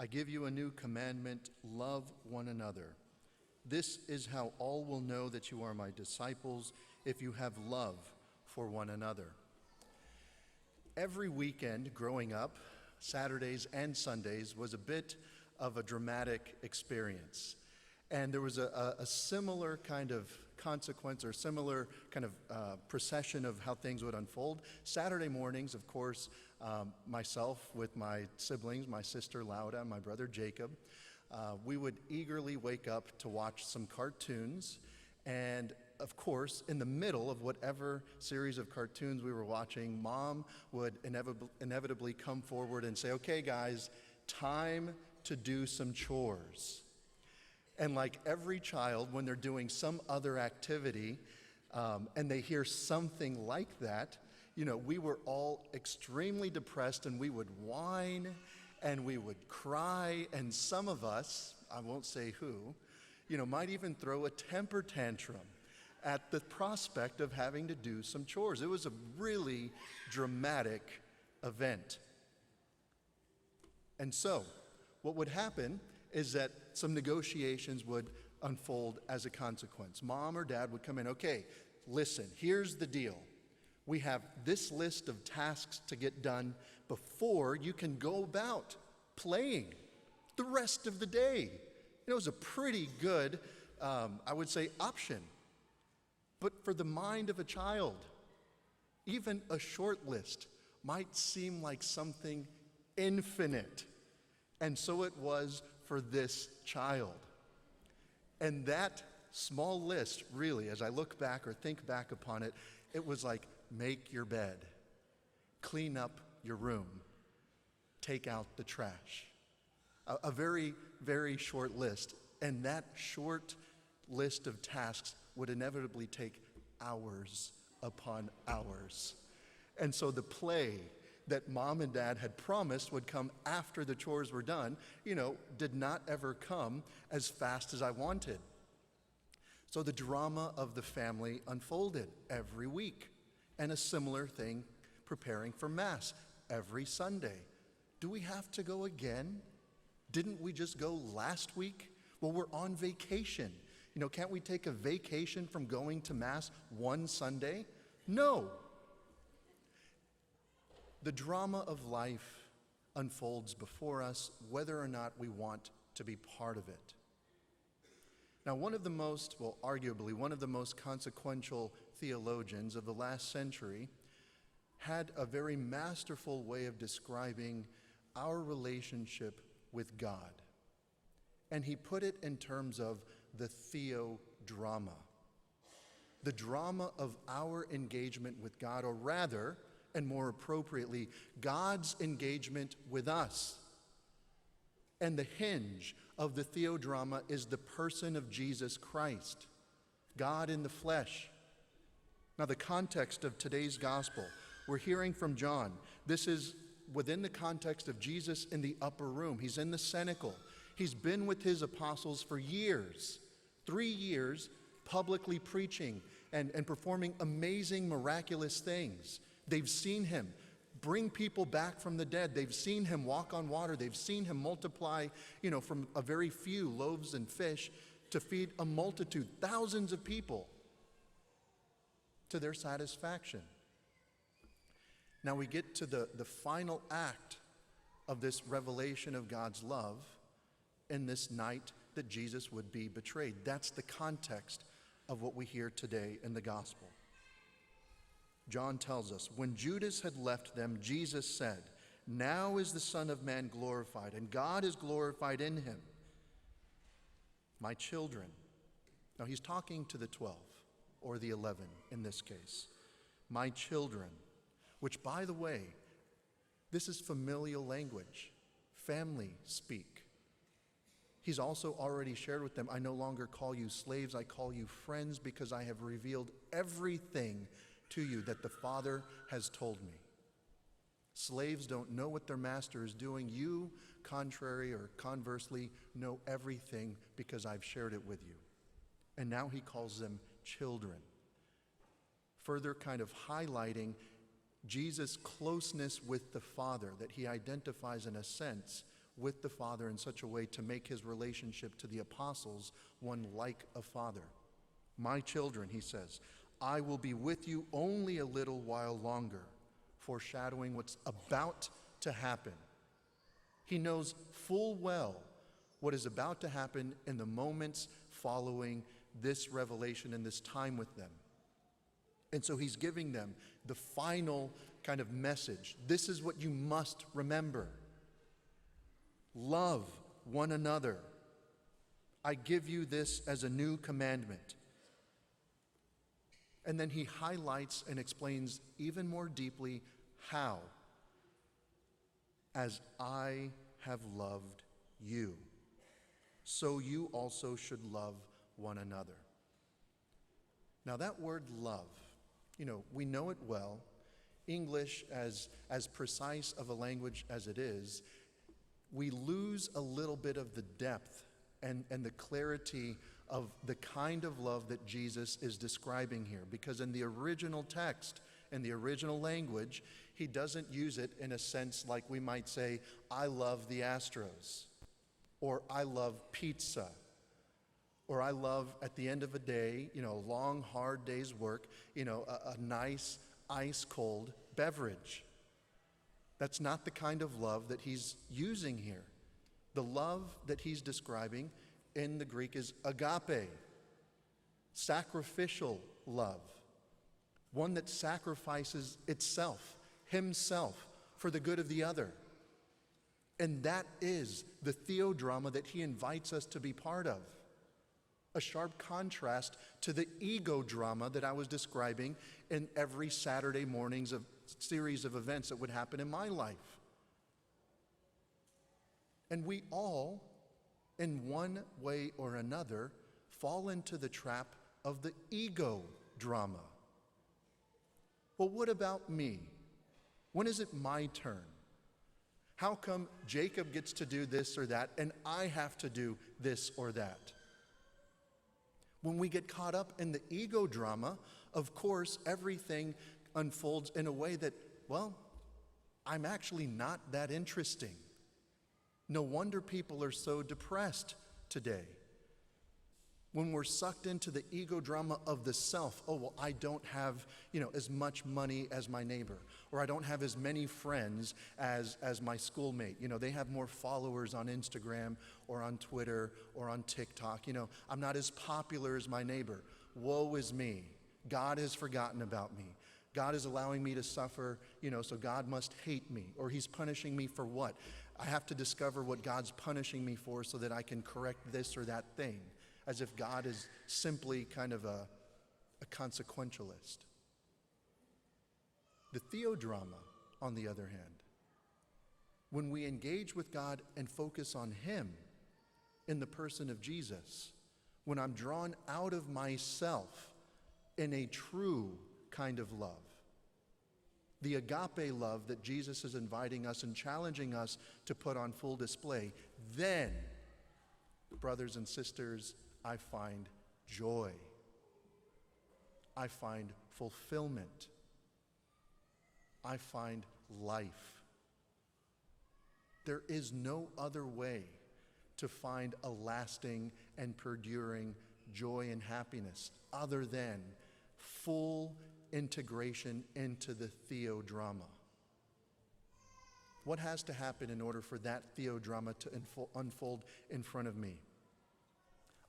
I give you a new commandment, love one another. This is how all will know that you are my disciples, if you have love for one another. Every weekend growing up, Saturdays and Sundays, was a bit of a dramatic experience. And there was a similar kind of consequence or similar kind of procession of how things would unfold. Saturday mornings, of course, myself with my siblings, my sister Lauda and my brother Jacob, we would eagerly wake up to watch some cartoons. And of course, in the middle of whatever series of cartoons we were watching, Mom would inevitably come forward and say, "Okay, guys, time to do some chores." And like every child, when they're doing some other activity and they hear something like that, we were all extremely depressed, and we would whine and we would cry, and some of us, I won't say who, might even throw a temper tantrum at the prospect of having to do some chores. It was a really dramatic event. And so, what would happen is that some negotiations would unfold as a consequence. Mom or Dad would come in, "Okay, listen, here's the deal. We have this list of tasks to get done before you can go about playing the rest of the day." It was a pretty good, I would say, option. But for the mind of a child, even a short list might seem like something infinite. And so it was for this child. And that small list, really, as I look back or think back upon it, it was like, make your bed, clean up your room, take out the trash. A very, very short list. And that short list of tasks would inevitably take hours upon hours. And so the play that Mom and Dad had promised would come after the chores were done, did not ever come as fast as I wanted. So the drama of the family unfolded every week, and a similar thing preparing for Mass every Sunday. Do we have to go again? Didn't we just go last week? Well, we're on vacation. Can't we take a vacation from going to Mass one Sunday? No. The drama of life unfolds before us, whether or not we want to be part of it. Now, arguably one of the most consequential theologians of the last century had a very masterful way of describing our relationship with God. And he put it in terms of the theodrama, the drama of our engagement with God, or rather, and more appropriately, God's engagement with us. And the hinge of the theodrama is the person of Jesus Christ, God in the flesh. Now, the context of today's gospel, we're hearing from John. This is within the context of Jesus in the upper room. He's in the cenacle. He's been with his apostles for years, 3 years, publicly preaching and performing amazing, miraculous things. They've seen him bring people back from the dead. They've seen him walk on water. They've seen him multiply, from a very few loaves and fish to feed a multitude, thousands of people, to their satisfaction. Now we get to the final act of this revelation of God's love in this night that Jesus would be betrayed. That's the context of what we hear today in the gospel. John tells us, when Judas had left them, Jesus said, "Now is the Son of Man glorified, and God is glorified in him. My children." Now he's talking to the 12, or the 11 in this case. "My children," which, by the way, this is familial language, family speak. He's also already shared with them, "I no longer call you slaves, I call you friends, because I have revealed everything to you that the Father has told me." Slaves don't know what their master is doing. You, contrary or conversely, know everything because I've shared it with you. And now he calls them children, further kind of highlighting Jesus' closeness with the Father, that he identifies in a sense with the Father in such a way to make his relationship to the apostles one like a father. My children, he says, I will be with you only a little while longer, foreshadowing what's about to happen. He knows full well what is about to happen in the moments following this revelation and this time with them. And so he's giving them the final kind of message. This is what you must remember. Love one another. I give you this as a new commandment. And then he highlights and explains even more deeply how. As I have loved you, so you also should love one another. Now that word love, we know it well. English, as precise of a language as it is, we lose a little bit of the depth and the clarity of the kind of love that Jesus is describing here. Because in the original text, in the original language, he doesn't use it in a sense like we might say, I love the Astros, or I love pizza, or I love, at the end of a day, a long, hard day's work, a nice, ice-cold beverage. That's not the kind of love that he's using here. The love that he's describing in the Greek is agape, sacrificial love, one that sacrifices itself, himself, for the good of the other. And that is the theodrama that he invites us to be part of. A sharp contrast to the ego drama that I was describing in every Saturday morning's series of events that would happen in my life. And we all, in one way or another, fall into the trap of the ego drama. Well, what about me? When is it my turn? How come Jacob gets to do this or that and I have to do this or that? When we get caught up in the ego drama, of course, everything unfolds in a way that, well, I'm actually not that interesting. No wonder people are so depressed today. When we're sucked into the ego drama of the self, oh, well, I don't have, as much money as my neighbor, or I don't have as many friends as my schoolmate. They have more followers on Instagram or on Twitter or on TikTok. I'm not as popular as my neighbor. Woe is me. God has forgotten about me. God is allowing me to suffer, so God must hate me, or he's punishing me for what? I have to discover what God's punishing me for so that I can correct this or that thing, as if God is simply kind of a consequentialist. The theodrama, on the other hand, when we engage with God and focus on him in the person of Jesus, when I'm drawn out of myself in a true kind of love, the agape love that Jesus is inviting us and challenging us to put on full display, then, brothers and sisters, I find joy. I find fulfillment. I find life. There is no other way to find a lasting and perduring joy and happiness other than full integration into the theodrama. What has to happen in order for that theodrama to unfold in front of me?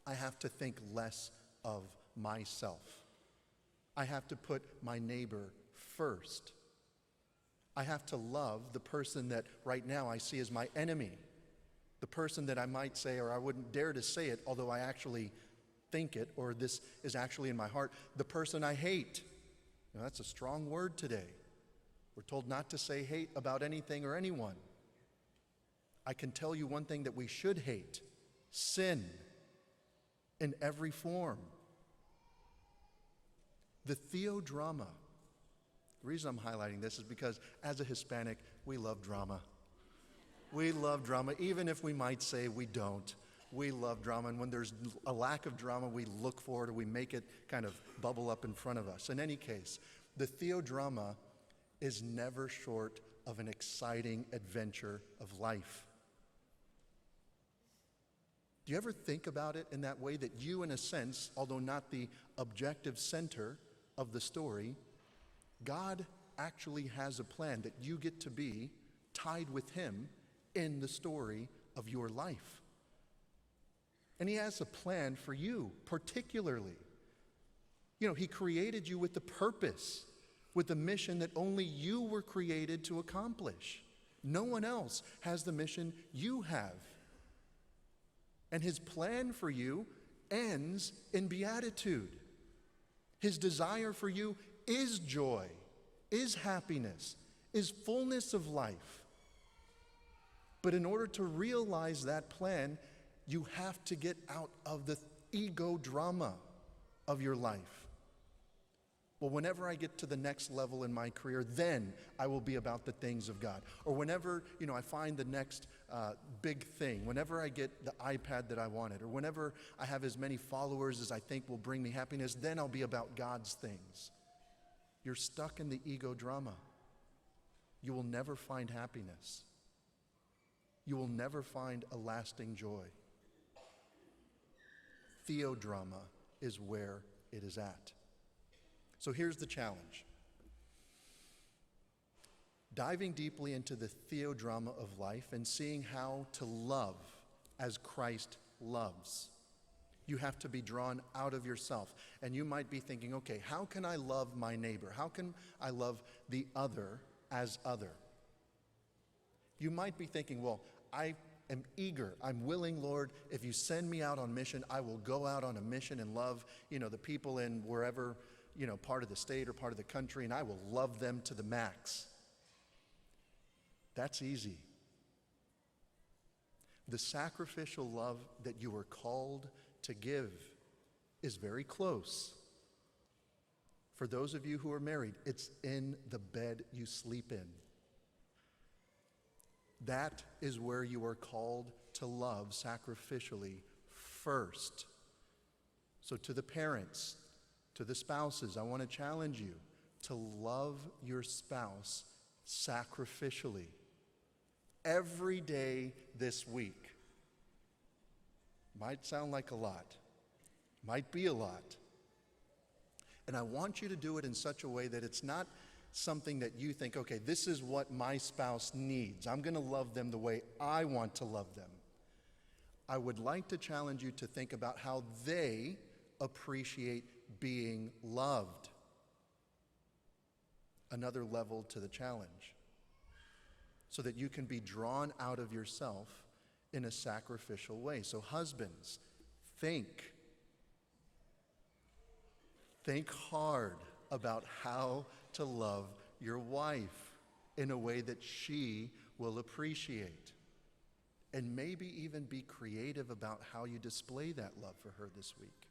I have to think less of myself. I have to put my neighbor first. I have to love the person that right now I see as my enemy. The person that I might say, or I wouldn't dare to say it, although I actually think it, or this is actually in my heart, the person I hate. Now, that's a strong word today. We're told not to say hate about anything or anyone. I can tell you one thing that we should hate: sin in every form. The theodrama. The reason I'm highlighting this is because as a Hispanic, we love drama. We love drama, even if we might say we don't. We love drama, and when there's a lack of drama, we look for it, or we make it kind of bubble up in front of us. In any case, the theodrama is never short of an exciting adventure of life. Do you ever think about it in that way, that you, in a sense, although not the objective center of the story, God actually has a plan that you get to be tied with him in the story of your life? And he has a plan for you particularly. You know, he created you with the purpose, with the mission that only you were created to accomplish. No one else has the mission you have. And his plan for you ends in beatitude. His desire for you is joy, is happiness, is fullness of life. But in order to realize that plan, you have to get out of the ego drama of your life. Well, whenever I get to the next level in my career, then I will be about the things of God. Or whenever, I find the next big thing, whenever I get the iPad that I wanted, or whenever I have as many followers as I think will bring me happiness, then I'll be about God's things. You're stuck in the ego drama. You will never find happiness. You will never find a lasting joy. Theodrama is where it is at. So here's the challenge. Diving deeply into the theodrama of life and seeing how to love as Christ loves. You have to be drawn out of yourself. And you might be thinking, okay, how can I love my neighbor? How can I love the other as other? You might be thinking, well, I am eager, I'm willing, Lord, if you send me out on mission, I will go out on a mission and love, the people in wherever, part of the state or part of the country, and I will love them to the max. That's easy. The sacrificial love that you are called to give is very close. For those of you who are married, it's in the bed you sleep in. That is where you are called to love sacrificially first. So to the parents, to the spouses, I want to challenge you to love your spouse sacrificially every day this week. Might sound like a lot, might be a lot. And I want you to do it in such a way that it's not something that you think, okay, this is what my spouse needs. I'm going to love them the way I want to love them. I would like to challenge you to think about how they appreciate being loved. Another level to the challenge. So that you can be drawn out of yourself in a sacrificial way. So husbands, think hard about how to love your wife in a way that she will appreciate. And maybe even be creative about how you display that love for her this week.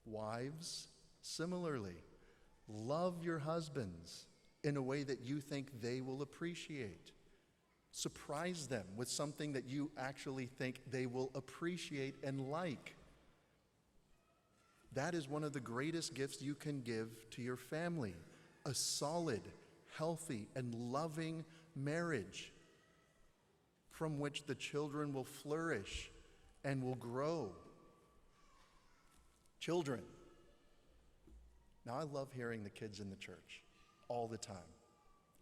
Wives, similarly, love your husbands in a way that you think they will appreciate. Surprise them with something that you actually think they will appreciate and like. That is one of the greatest gifts you can give to your family, a solid, healthy, and loving marriage from which the children will flourish and will grow. Children. Now, I love hearing the kids in the church all the time.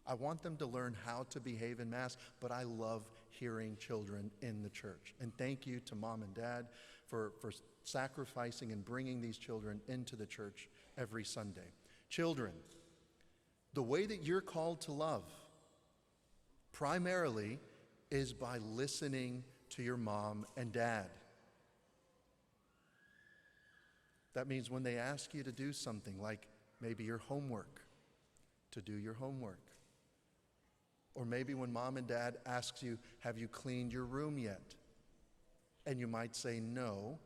I want them to learn how to behave in Mass, but I love hearing children in the church. And thank you to Mom and Dad for sacrificing and bringing these children into the church every Sunday. Children, the way that you're called to love primarily is by listening to your mom and dad. That means when they ask you to do something like maybe your homework, to do your homework. Or maybe when mom and dad asks you, have you cleaned your room yet? And you might say no,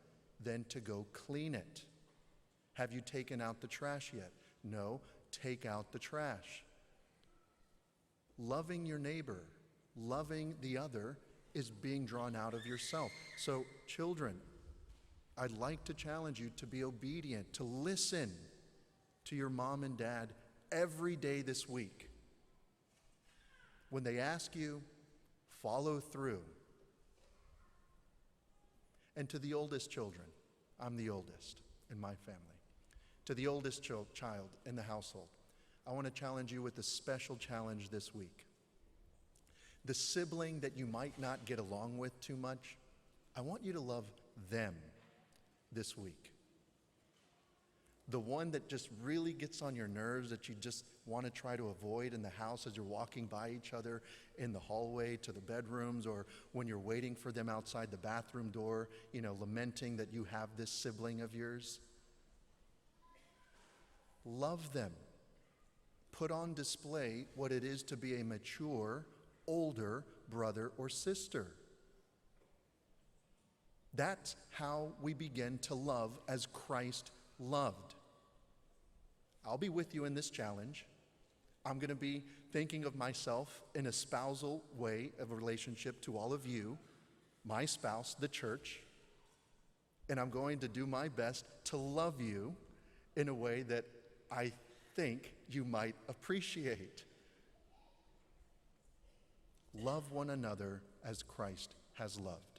then to go clean it. Have you taken out the trash yet? No, take out the trash. Loving your neighbor, loving the other is being drawn out of yourself. So children, I'd like to challenge you to be obedient, to listen to your mom and dad every day this week. When they ask you, follow through. And to the oldest children, I'm the oldest in my family, to the oldest child in the household, I want to challenge you with a special challenge this week. The sibling that you might not get along with too much, I want you to love them this week. The one that just really gets on your nerves, that you just want to try to avoid in the house as you're walking by each other in the hallway to the bedrooms, or when you're waiting for them outside the bathroom door, lamenting that you have this sibling of yours. Love them. Put on display what it is to be a mature, older brother or sister. That's how we begin to love as Christ loved. I'll be with you in this challenge. I'm going to be thinking of myself in a spousal way of a relationship to all of you, my spouse, the church, and I'm going to do my best to love you in a way that I think you might appreciate. Love one another as Christ has loved.